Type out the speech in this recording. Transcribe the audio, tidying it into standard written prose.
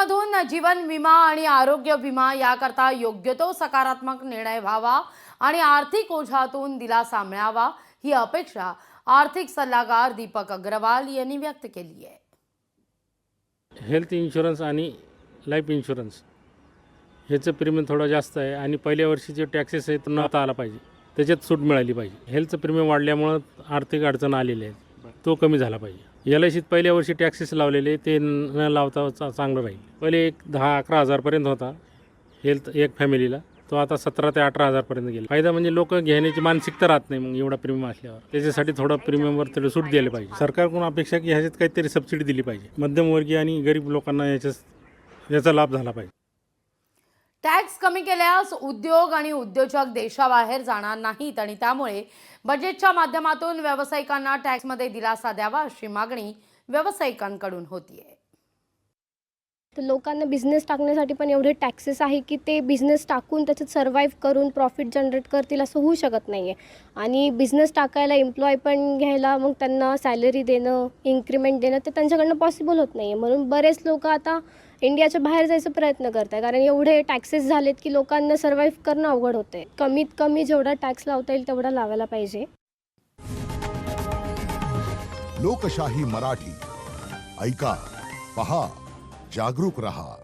टॅक्समधून जीवन विमा आणि आरोग्य विमा याकरता योग्य तो सकारात्मक निर्णय व्हावा आणि आर्थिक ओझ्यातून दिलासा मिळावा ही अपेक्षा आर्थिक सल्लागार दीपक अग्रवाल यांनी व्यक्त केली आहे। हेल्थ इन्शुरन्स आणि लाईफ इन्शुरन्स ह्याचं प्रीमियम थोडं जास्त आहे आणि पहिल्या वर्षीचे टॅक्सेस आहेत नव्हता आला पाहिजे, त्याच्यात सूट मिळाली पाहिजे। हेल्थचं प्रीमियम वाढल्यामुळं आर्थिक अडचण आलेली आहे, तो कमी झाला पाहिजे। LICत पहिल्या वर्षी टॅक्सेस लावलेले ते न लावता चांगलं राहील। पहिले एक 10-11 हजारपर्यंत होता हेल्थ एक फॅमिलीला, तो आता 17 ते 18 हजारपर्यंत गेला। फायदा म्हणजे लोक घेण्याची मानसिकता राहत नाही मग एवढा प्रीमियम असल्यावर, त्याच्यासाठी थोडं प्रीमियमवर थोडं सूट द्यायला पाहिजे। सरकारकडून अपेक्षा की ह्याच्यात काहीतरी सबसिडी दिली पाहिजे, मध्यमवर्गीय आणि गरीब लोकांना याचा लाभ झाला पाहिजे। टॅक्स कमी केल्यास उद्योग आणि उद्योजक देशाबाहेर जाणार नाहीत आणि त्यामुळे बजेटच्या माध्यमातून व्यावसायिकांना टॅक्समध्ये दिलासा द्यावा अशी मागणी व्यावसायिकांकडून होतीये। तर लोकांना बिझनेस टाकण्यासाठी पण एवढे टॅक्सेस आहे की ते बिझनेस टाकून त्याच्यात सर्वाईव्ह करून प्रॉफिट जनरेट करतील असं होऊ शकत नाही आहे। आणि बिझनेस टाकायला एम्प्लॉय पण घ्यायला मग त्यांना सॅलरी देणं, इन्क्रिमेंट देणं ते त्यांच्याकडनं पॉसिबल होत नाही आहे। म्हणून बरेच लोक आता इंडियाच्या बाहेर जायचा प्रयत्न करत आहेत, कारण एवढे टॅक्सेस झालेत की लोकांना सर्वाईव्ह करणं अवघड होतं आहे। कमीत कमी जेवढा टॅक्स लावता येईल तेवढा लावायला पाहिजे। लोकशाही मराठी ऐका, पहा, जागरूक रहा।